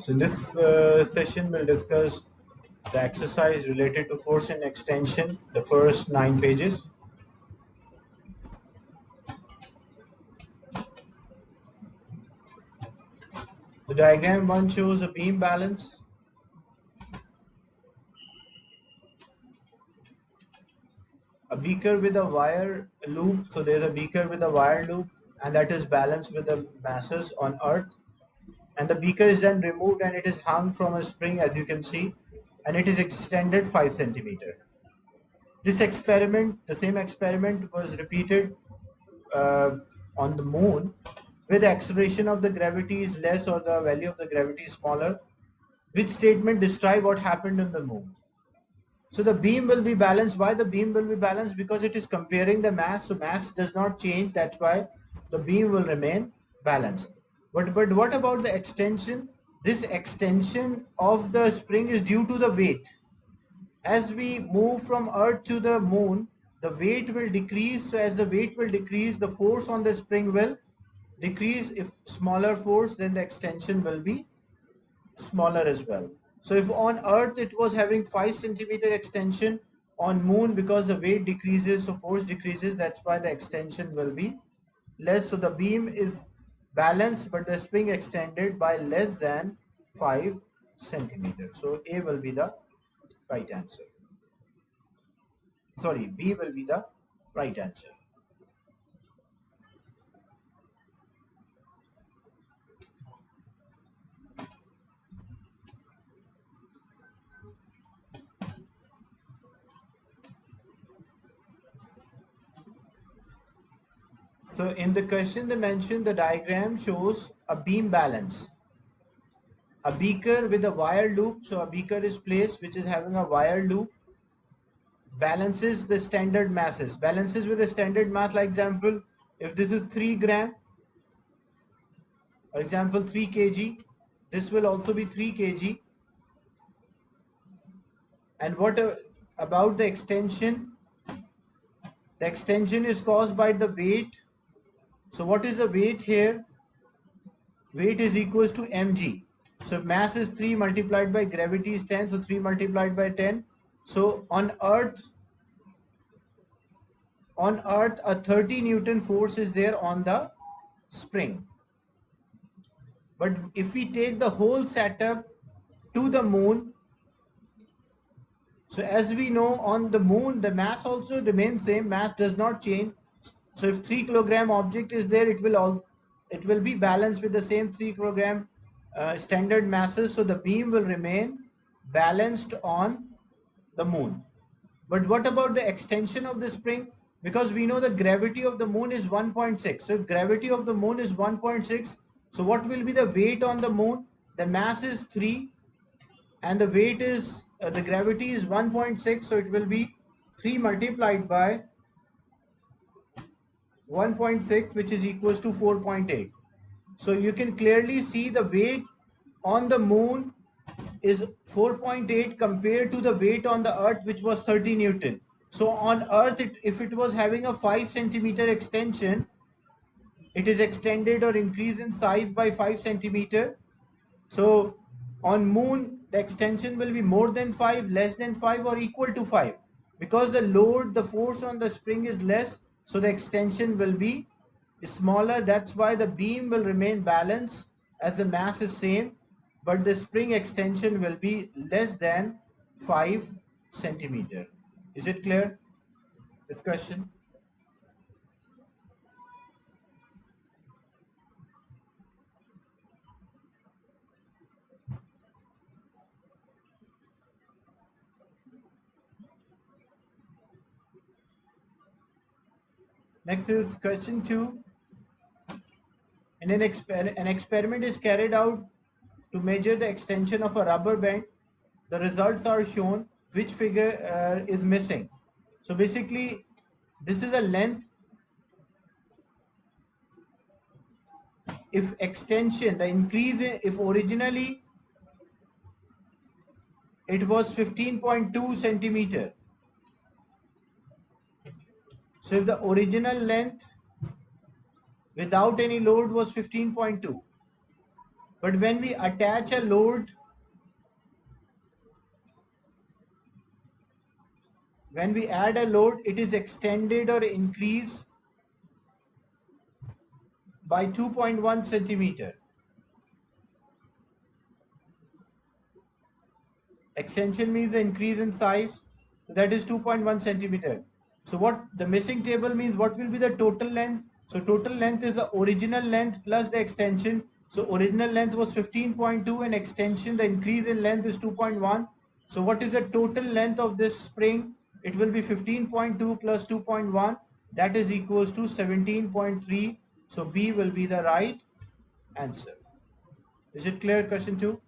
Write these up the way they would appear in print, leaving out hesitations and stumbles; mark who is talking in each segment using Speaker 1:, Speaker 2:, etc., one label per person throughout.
Speaker 1: So in this session, we'll discuss the exercise related to force and extension, the first 9 pages. The diagram 1 shows a beam balance. A beaker with a wire loop. So there's a beaker with a wire loop, and that is balanced with the masses on earth. And the beaker is then removed and it is hung from a spring, as you can see, and it is extended 5 centimeter. This experiment, the same experiment was repeated on the moon, where the acceleration of the gravity is less or the value of the gravity is smaller. Which statement describe what happened on the moon? So the beam will be balanced. Why the beam will be balanced? Because it is comparing the mass. So mass does not change. That's why the beam will remain balanced. But what about the extension? This extension of the spring is due to the weight. As we move from earth to the moon, the weight will decrease. So as the weight will decrease, the force on the spring will decrease. If smaller force, then the extension will be smaller as well. So if on earth it was having 5 centimeter extension, on moon, because the weight decreases, so force decreases, that's why the extension will be less. So the beam is balanced, but the spring extended by less than 5 centimeters. So A will be the right answer. Sorry, B will be the right answer. So in the question they mentioned the diagram shows a beam balance. A beaker with a wire loop, so a beaker is placed which is having a wire loop, balances the standard masses, balances with a standard mass. Like example, if this is 3 gram, for example 3 kg, this will also be 3 kg. And what about the extension? The extension is caused by the weight. So what is the weight here? Weight is equals to mg. So mass is 3 multiplied by gravity is 10, so 3 multiplied by 10. So on earth a 30 Newton force is there on the spring. But if we take the whole setup to the moon, so as we know, on the moon the mass also remains same, mass does not change. So if 3 kilogram object is there, it will be balanced with the same 3 kilogram standard masses. So the beam will remain balanced on the moon. But what about the extension of the spring? Because we know the gravity of the moon is 1.6. So if gravity of the moon is 1.6, so what will be the weight on the moon? The mass is 3 and the weight is, the gravity is 1.6. So it will be 3 multiplied by 1.6, which is equals to 4.8. So you can clearly see the weight on the moon is 4.8 compared to the weight on the earth, which was 30 Newton. So on earth, if it was having a 5 centimeter extension, it is extended or increased in size by 5 centimeter. So on moon, the extension will be more than 5, less than 5, or equal to 5. Because the load, the force on the spring is less, so the extension will be smaller. That's why the beam will remain balanced as the mass is same, but the spring extension will be less than 5 centimeter. Is it clear? This question? Next is question 2. In an experiment is carried out to measure the extension of a rubber band. The results are shown. Which figure is missing? So basically, this is a length. If extension, the increase, if originally it was 15.2 centimeter. So if the original length without any load was 15.2, But when we attach a load, when we add a load, it is extended or increased by 2.1 centimeter. Extension means the increase in size. So that is 2.1 centimeter. So what the missing table means, what will be the total length? So total length is the original length plus the extension. So original length was 15.2 and extension, the increase in length is 2.1. So what is the total length of this spring? It will be 15.2 plus 2.1. That is equals to 17.3. So B will be the right answer. Is it clear? Question 2.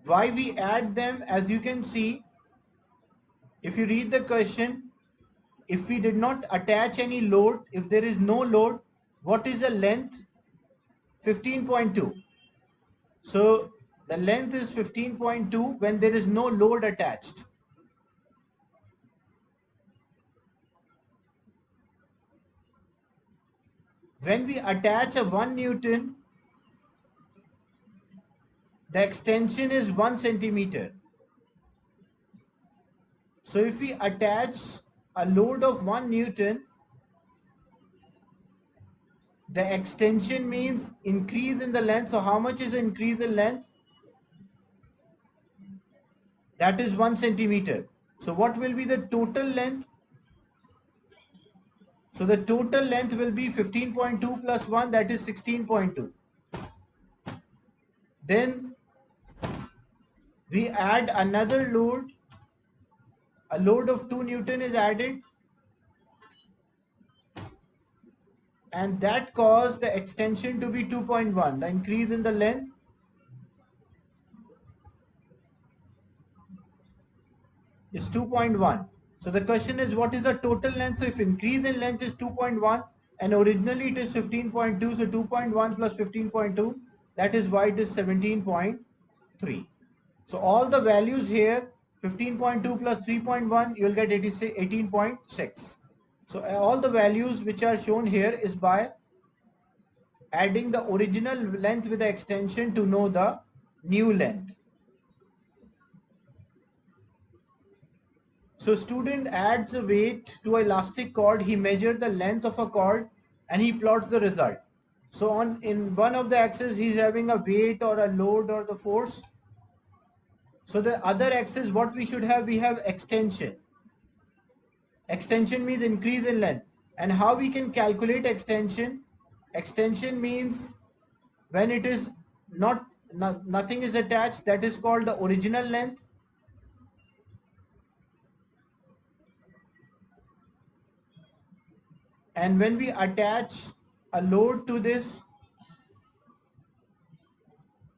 Speaker 1: Why we add them? As you can see, if you read the question, if we did not attach any load, if there is no load, what is the length? 15.2. So the length is 15.2 when there is no load attached. When we attach a 1 Newton, the extension is 1 centimeter. So if we attach a load of 1 Newton, the extension means increase in the length. So how much is the increase in length? That is 1 centimeter. So what will be the total length? So the total length will be 15.2 plus 1, that is 16.2. Then we add another load. A load of 2 Newton is added, and that caused the extension to be 2.1. The increase in the length is 2.1. So the question is, what is the total length? So if increase in length is 2.1 and originally it is 15.2, so 2.1 plus 15.2, that is why it is 17.3. So all the values here, 15.2 plus 3.1, you will get 18.6. So all the values which are shown here is by adding the original length with the extension to know the new length. So student adds a weight to an elastic cord. He measured the length of a cord and he plots the result. So in one of the axes he is having a weight or a load or the force. So the other axis, what we should have, we have extension. Extension means increase in length. And how we can calculate extension? Extension means when it is nothing is attached, that is called the original length. And when we attach a load to this,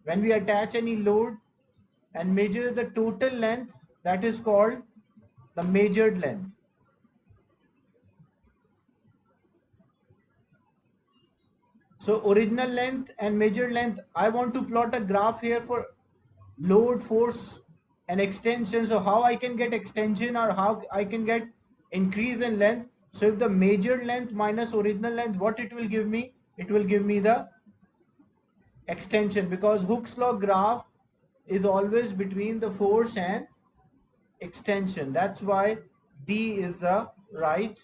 Speaker 1: when we attach any load and measure the total length, that is called the measured length. So original length and measured length, I want to plot a graph here for load, force and extension. So how I can get extension or how I can get increase in length? So if the measured length minus original length, what it will give me? It will give me the extension, because Hooke's law graph is always between the force and extension. That's why D is the right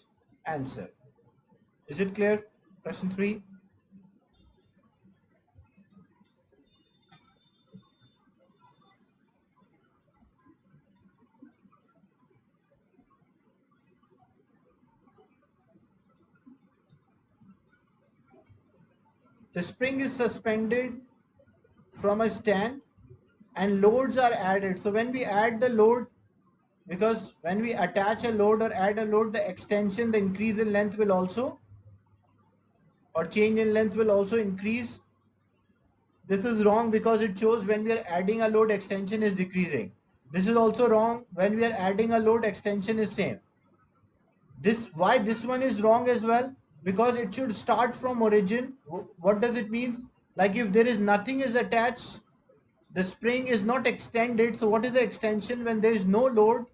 Speaker 1: answer. Is it clear? Question 3. The spring is suspended from a stand and loads are added. So when we add the load, because when we attach a load or add a load, the extension, the increase in length will also, or change in length will also increase. This is wrong because it shows when we are adding a load, extension is decreasing. This is also wrong. When we are adding a load, extension is same. Why this one is wrong as well? because it should start from origin. What does it mean? Like if there is nothing is attached, the spring is not extended. So what is the extension when there is no load?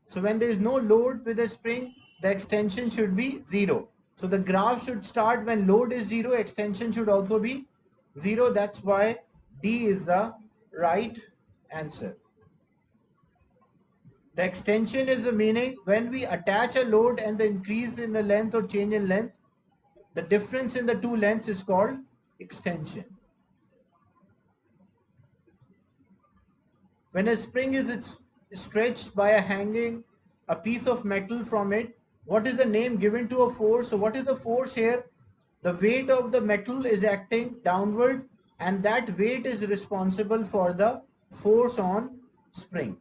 Speaker 1: So when there is no load with the spring, the extension should be 0. So the graph should start when load is 0, extension should also be 0. That's why D is the right answer. The extension is the meaning when we attach a load and the increase in the length or change in length, the difference in the two lengths is called extension. When a spring is stretched by a hanging a piece of metal from it, what is the name given to a force? So what is the force here? The weight of the metal is acting downward, and that weight is responsible for the force on spring.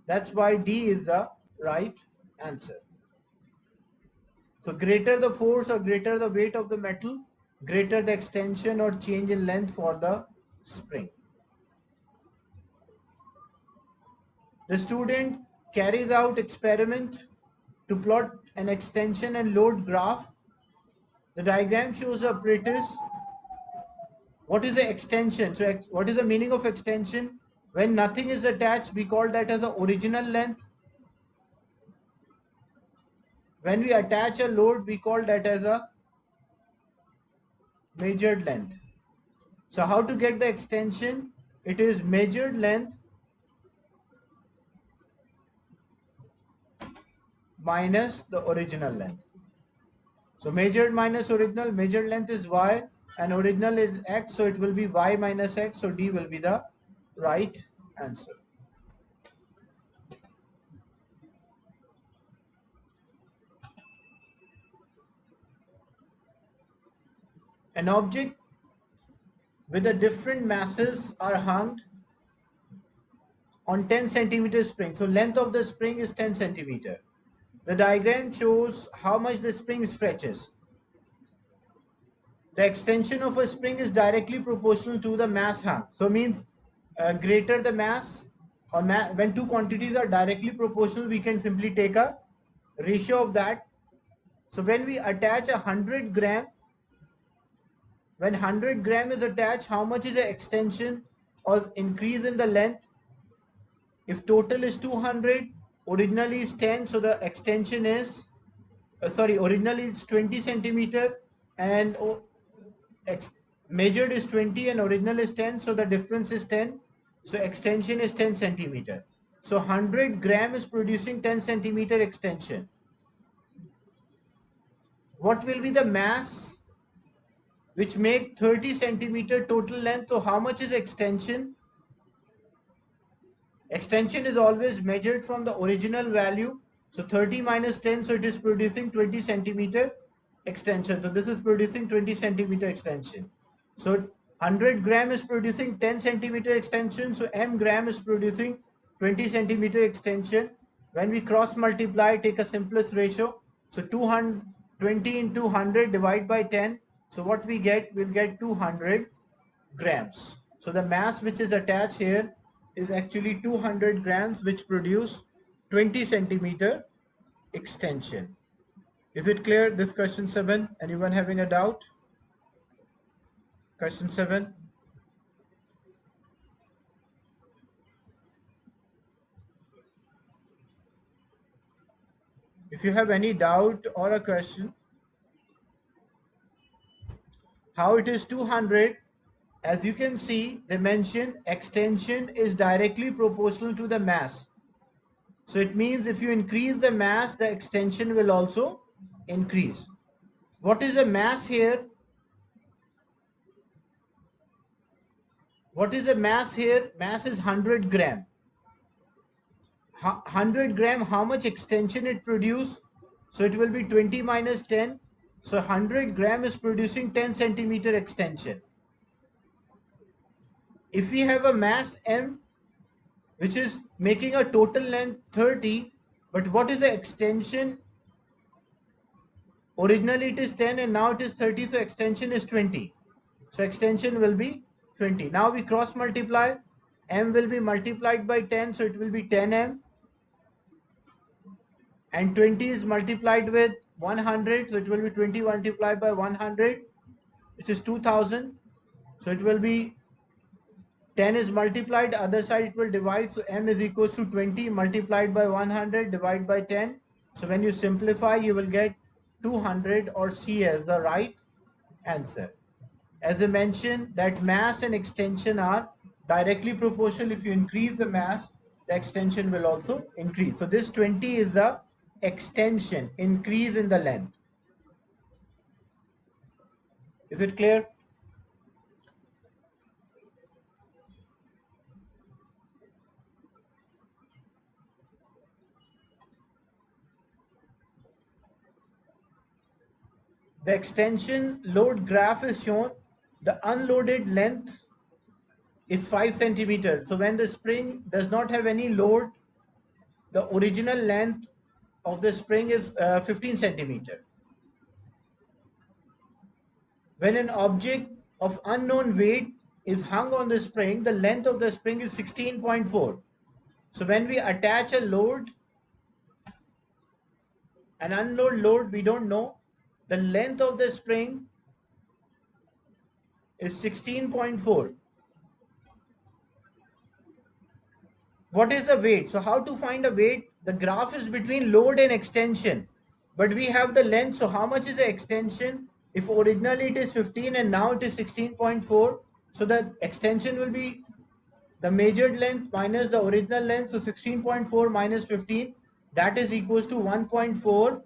Speaker 1: That's why D is the right answer. So greater the force or greater the weight of the metal, greater the extension or change in length for the spring. The student carries out experiment to plot an extension and load graph. The diagram shows a apparatus. What is the extension? So what is the meaning of extension? When nothing is attached, we call that as the original length. When we attach a load, we call that as a measured length. So how to get the extension? It is measured length minus the original length. So measured minus original, measured length is y and original is x, so it will be y minus x, so D will be the right answer. An object with a different masses are hung on 10 centimeter spring. So length of the spring is 10 centimeter. The diagram shows how much the spring stretches. The extension of a spring is directly proportional to the mass hung. So means greater the mass or when two quantities are directly proportional, we can simply take a ratio of that. So when we attach 100 gram, when 100 gram is attached, how much is the extension or increase in the length? If total is 200, originally is 10, so the extension is, originally it's 20 centimeter and measured is 20 and original is 10, so the difference is 10. So extension is 10 centimeter. So 100 gram is producing 10 centimeter extension. What will be the mass which make 30 centimeter total length? So how much is extension? Extension is always measured from the original value. So 30 minus 10, so it is producing 20 centimeter extension. So this is producing 20 centimeter extension. So 100 gram is producing 10 centimeter extension. So m gram is producing 20 centimeter extension. When we cross multiply, take a simplest ratio. So 220 into 100 divide by 10. So what we get, we'll get 200 grams. So the mass which is attached here is actually 200 grams, which produce 20 centimeter extension. Is it clear, this question 7? Anyone having a doubt? Question 7. If you have any doubt or a question, how it is 200? As you can see, they mention extension is directly proportional to the mass. So it means if you increase the mass, the extension will also increase. What is the mass here? What is the mass here? Mass is 100 gram. 100 gram, how much extension it produce? So it will be 20 minus 10. So 100 gram is producing 10 centimeter extension. If we have a mass m, which is making a total length 30, but what is the extension? Originally it is 10 and now it is 30, so extension is 20. So extension will be 20. Now we cross multiply. M will be multiplied by 10, so it will be 10m. and 20 is multiplied with 100, so it will be 20 multiplied by 100, which is 2000. So it will be 10 is multiplied, other side it will divide, so m is equals to 20 multiplied by 100 divided by 10. So when you simplify, you will get 200, or C as the right answer. As I mentioned, that mass and extension are directly proportional. If you increase the mass, the extension will also increase. So this 20 is the extension, increase in the length. Is it clear? The extension load graph is shown. The unloaded length is 5 centimeters. So when the spring does not have any load, the original length of the spring is 15 centimeter. When an object of unknown weight is hung on the spring, the length of the spring is 16.4. So when we attach a load, an unload load, we don't know, the length of the spring is 16.4. What is the weight? So how to find a weight? The graph is between load and extension, but we have the length. So how much is the extension? If originally it is 15 and now it is 16.4, so the extension will be the measured length minus the original length. So 16.4 minus 15, that is equals to 1.4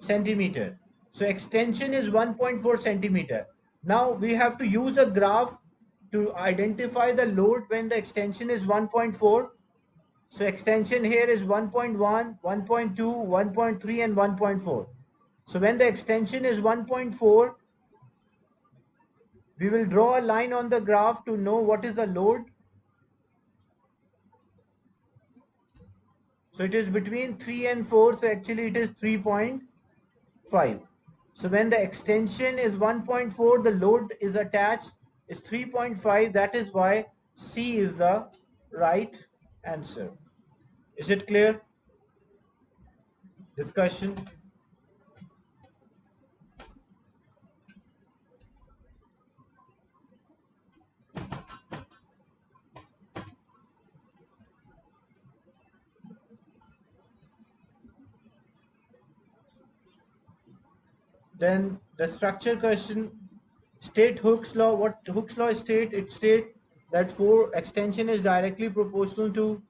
Speaker 1: centimeter. So extension is 1.4 centimeter. Now we have to use a graph to identify the load when the extension is 1.4. So extension here is 1.1, 1.2, 1.3 and 1.4. So when the extension is 1.4, we will draw a line on the graph to know what is the load. So it is between 3 and 4, so actually it is 3.5. So when the extension is 1.4, the load is attached is 3.5. That is why C is the right answer. Is it clear? Discussion? Then the structure question, state Hooke's law. What Hooke's law state? It state that for extension is directly proportional to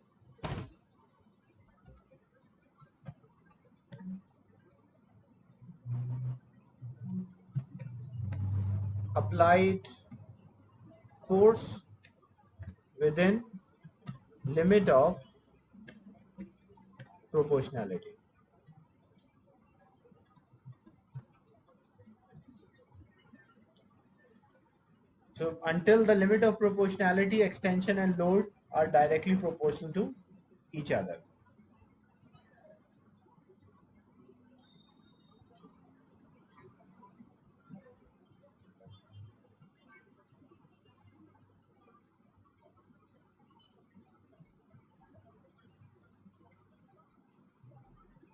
Speaker 1: applied force within limit of proportionality. So until the limit of proportionality, extension and load are directly proportional to each other.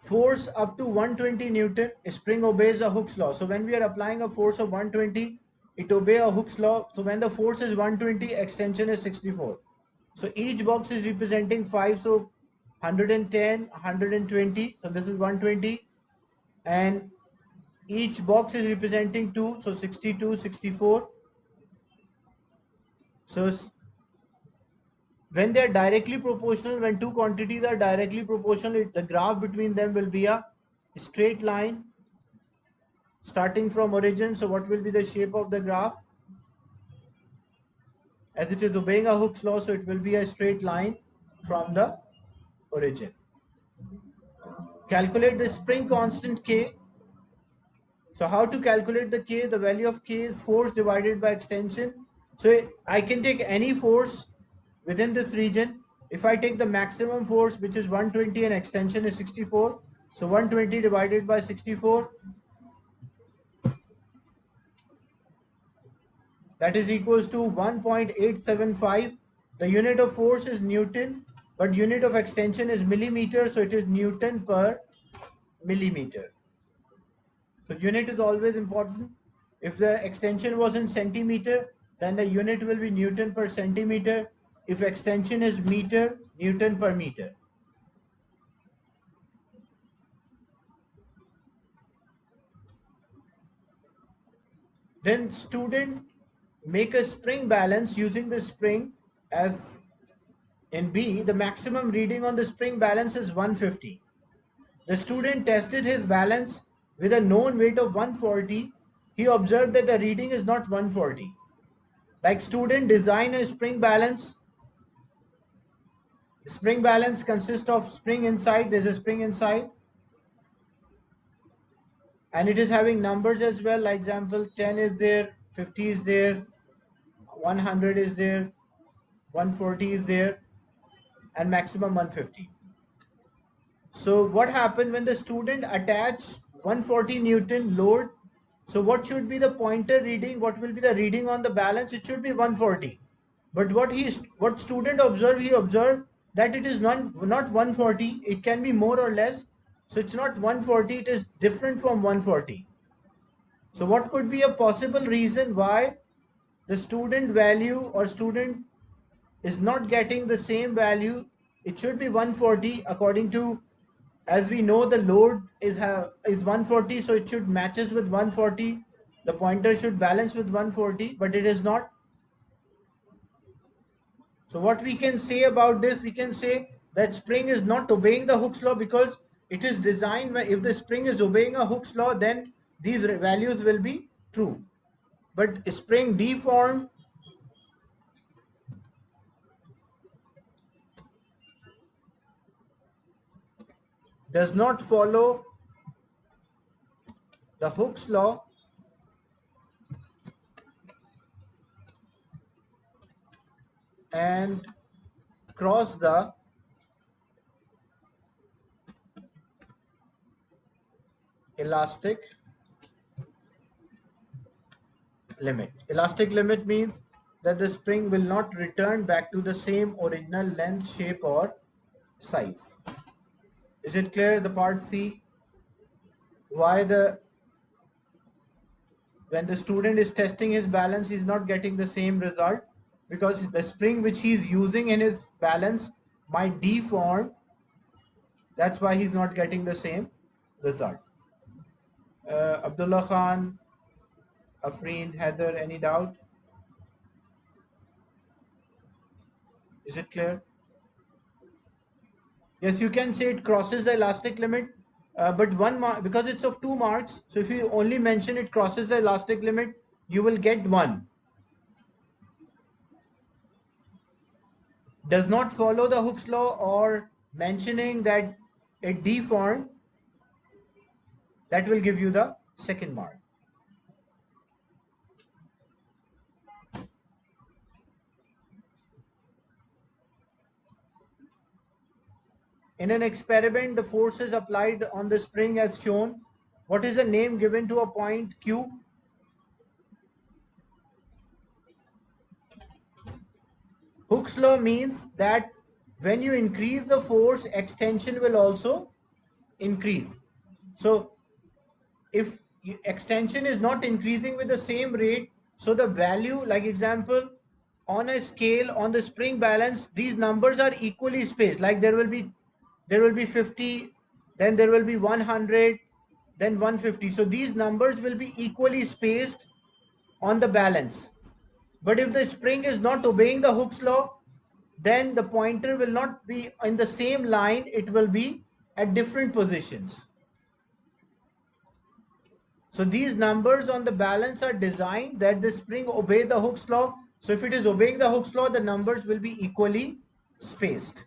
Speaker 1: Force up to 120 Newton, spring obeys a Hooke's law. So when we are applying a force of 120, it obeys a Hooke's law. So when the force is 120, extension is 64. So each box is representing 5. So 110, 120. So this is 120. And each box is representing 2. So 62, 64. So when they are directly proportional, when two quantities are directly proportional, the graph between them will be a straight line starting from origin. So what will be the shape of the graph? As it is obeying a Hooke's law, so it will be a straight line from the origin. Calculate the spring constant K. So how to calculate the K? The value of K is force divided by extension. So I can take any force within this region. If I take the maximum force, which is 120 and extension is 64, so 120 divided by 64, that is equals to 1.875. The unit of force is Newton. but unit of extension is millimeter, so it is Newton per millimeter. So unit is always important. If the extension was in centimeter, then the unit will be Newton per centimeter. If extension is meter, Newton per meter. Then student make a spring balance using the spring as in B. The maximum reading on the spring balance is 150. The student tested his balance with a known weight of 140. He observed that the reading is not 140. Like student design a spring balance. The spring balance consists of spring inside. There's a spring inside. And it is having numbers as well. Like example, 10 is there, 50 is there, 100 is there, 140 is there, and maximum 150. So what happened when the student attached 140 Newton load? So what should be the pointer reading? What will be the reading on the balance? It should be 140. But what student observed? He observed that it is not 140. It can be more or less. So it's not 140. It is different from 140. So what could be a possible reason why the student value or student is not getting the same value? It should be 140 according to, as we know, the load is 140, so it should matches with 140. The pointer should balance with 140, but it is not. So what we can say about this, we can say that spring is not obeying the Hooke's law because it is designed where if the spring is obeying a Hooke's law, then these values will be true. But spring deformed does not follow the Hooke's law and cross the elastic limit. Elastic limit means that the spring will not return back to the same original length, shape, or size. Is it clear, the part C? Why when the student is testing his balance, he is not getting the same result because the spring which he is using in his balance might deform. That's why he's not getting the same result. Abdullah Khan, Afreen, Heather, any doubt? Is it clear? Yes, you can say it crosses the elastic limit, but one mark because it's of 2 marks. So if you only mention it crosses the elastic limit, you will get 1. Does not follow the Hooke's law or mentioning that it deformed, that will give you the second mark. In an experiment, the force is applied on the spring as shown. What is the name given to a point Q? Hooke's law means that when you increase the force, extension will also increase. So if extension is not increasing with the same rate, so the value, like example, on a scale on the spring balance, these numbers are equally spaced. Like there will be 50, then there will be 100, then 150. So these numbers will be equally spaced on the balance. But if the spring is not obeying the Hooke's law, then the pointer will not be in the same line, it will be at different positions. So these numbers on the balance are designed that the spring obey the Hooke's law. So if it is obeying the Hooke's law, the numbers will be equally spaced.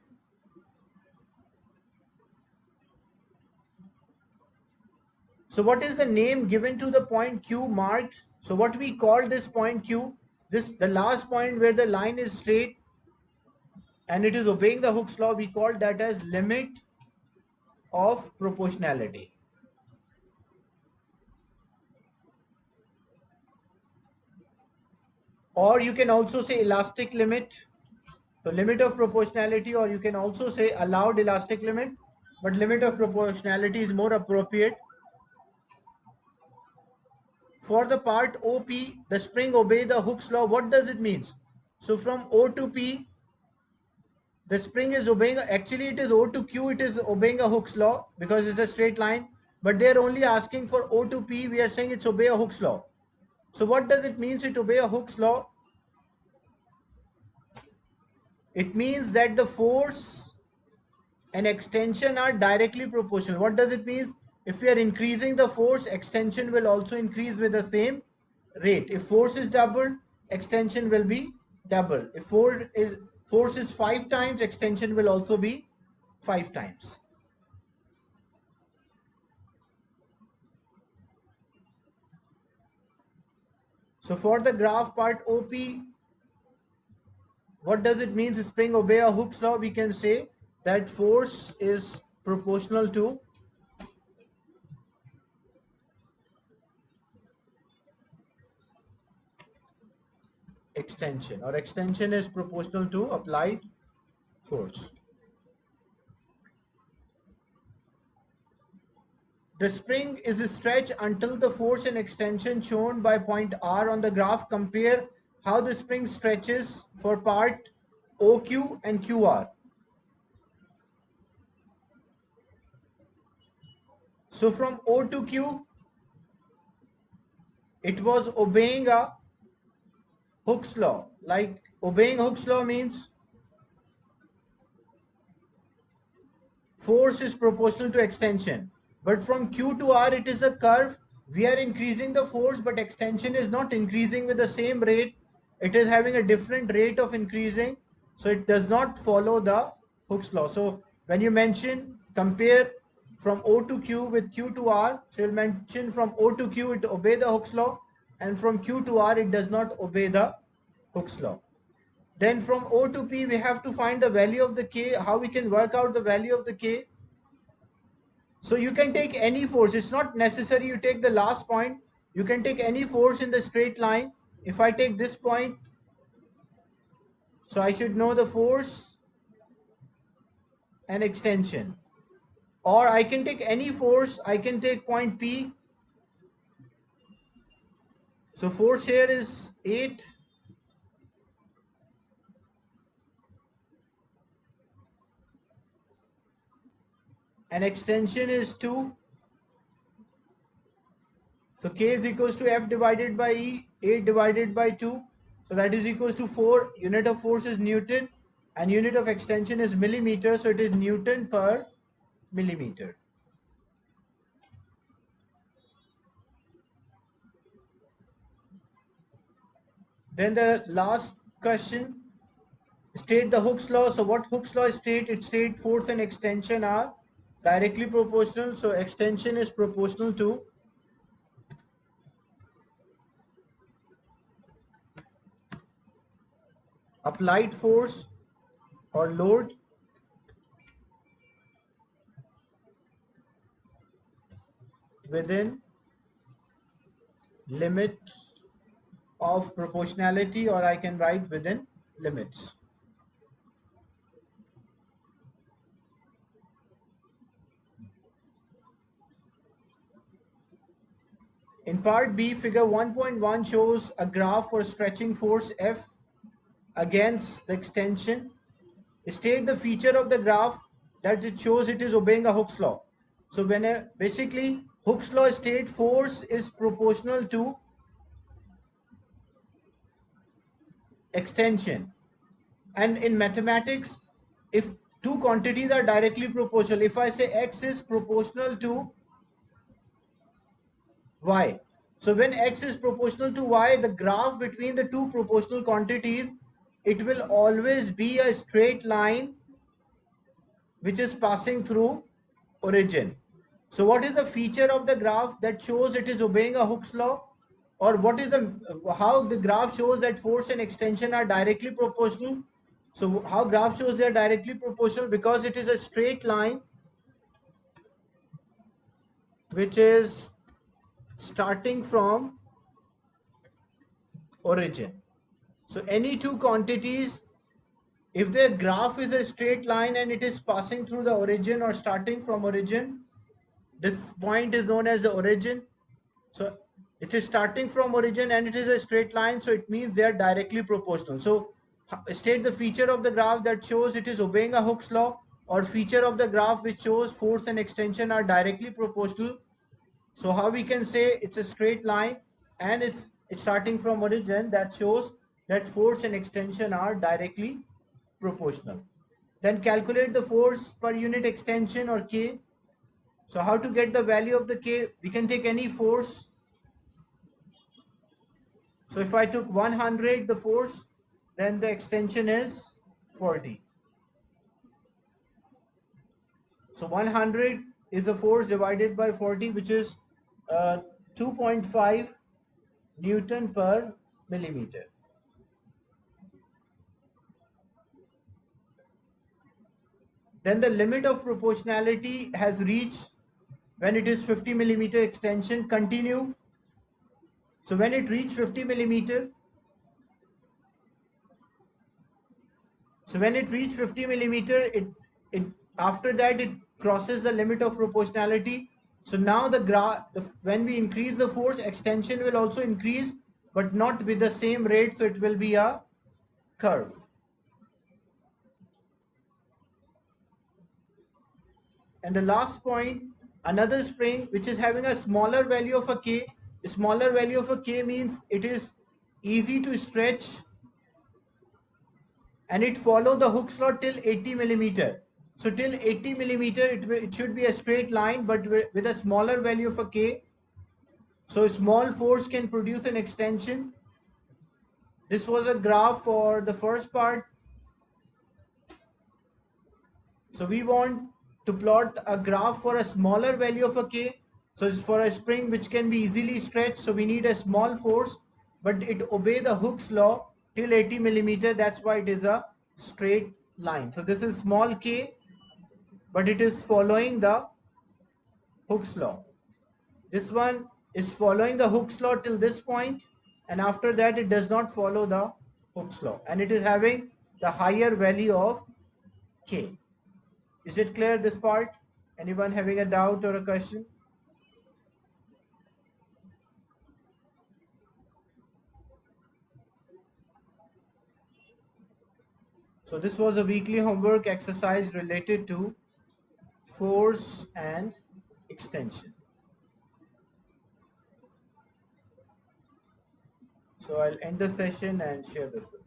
Speaker 1: So what is the name given to the point Q marked? So what we call this point Q, the last point where the line is straight and it is obeying the Hooke's law, we call that as limit of proportionality. Or you can also say elastic limit. So limit of proportionality, or you can also say allowed elastic limit, but limit of proportionality is more appropriate. For the part OP, the spring obey the Hooke's law. What does it mean? So from O to P, the spring is obeying, actually it is O to Q, it is obeying a Hooke's law because it's a straight line, but they're only asking for O to P, we are saying it's obey a Hooke's law. So what does it mean to obey a Hooke's law? It means that the force and extension are directly proportional. What does it mean? If we are increasing the force, extension will also increase with the same rate. If force is doubled, extension will be double. If force is 5 times, extension will also be 5 times. So for the graph part OP, what does it mean? Spring obey a Hooke's law. We can say that force is proportional to extension, or extension is proportional to applied force. The spring is stretched until the force and extension shown by point R on the graph. Compare how the spring stretches for part OQ and QR. So from O to Q, it was obeying a Hooke's law. Like obeying Hooke's law means force is proportional to extension. But from Q to R, it is a curve. We are increasing the force, but extension is not increasing with the same rate. It is having a different rate of increasing. So it does not follow the Hooke's law. So when you mention compare from O to Q with Q to R, so you'll mention from O to Q it obey the Hooke's law, and from Q to R it does not obey the Hooke's law. Then from O to P, we have to find the value of the K. How we can work out the value of the K? So you can take any force. It's not necessary you take the last point. You can take any force in the straight line. If I take this point, so I should know the force and extension. Or I can take any force. I can take point P. So force here is 8. And extension is 2. So K is equals to F divided by E, 8 divided by 2. So that is equals to 4. Unit of force is Newton and unit of extension is millimeter. So it is Newton per millimeter. Then the last question, state the Hooke's law. So what Hooke's law state? It states force and extension are directly proportional. So extension is proportional to applied force or load within limit of proportionality, or I can write within limits. In part B, figure 1.1 shows a graph for stretching force F against the extension. State the feature of the graph that it shows it is obeying a Hooke's law. So when basically Hooke's law state force is proportional to extension. And in mathematics, if two quantities are directly proportional, if I say x is proportional to y, so when x is proportional to y, the graph between the two proportional quantities, it will always be a straight line which is passing through origin. So what is the feature of the graph that shows it is obeying a Hooke's law? Or what is the how the graph shows that force and extension are directly proportional? So how graph shows they are directly proportional? Because it is a straight line which is starting from origin. So any two quantities, if the graph is a straight line and it is passing through the origin or starting from origin, this point is known as the origin. So it is starting from origin and it is a straight line, so it means they are directly proportional. So state the feature of the graph that shows it is obeying a Hooke's law, or feature of the graph which shows force and extension are directly proportional. So how we can say it's a straight line and it's starting from origin, that shows that force and extension are directly proportional. Then calculate the force per unit extension, or K. So how to get the value of the K? We can take any force. So if I took 100 the force, then the extension is 40. So 100 is the force divided by 40, which is 2.5 Newton per millimeter. Then the limit of proportionality has reached when it is 50 millimeter extension. Continue. So when it reached 50 millimeter, it after that it crosses the limit of proportionality. So now the graph, when we increase the force, extension will also increase, but not with the same rate. So it will be a curve. And the last point, another spring which is having a smaller value of a K. A smaller value of a K means it is easy to stretch and it follow the Hooke's law till 80 millimeter. So till 80 millimeter, it should be a straight line, but with a smaller value of a K. So small force can produce an extension. This was a graph for the first part. So we want to plot a graph for a smaller value of a K. So it's for a spring which can be easily stretched. So we need a small force, but it obey the Hooke's law till 80 millimeter. That's why it is a straight line. So this is small K, but it is following the Hooke's law. This one is following the Hooke's law till this point, and after that it does not follow the Hooke's law, and it is having the higher value of K. Is it clear, this part? Anyone having a doubt or a question? So this was a weekly homework exercise related to force and extension. So I'll end the session and share this with you.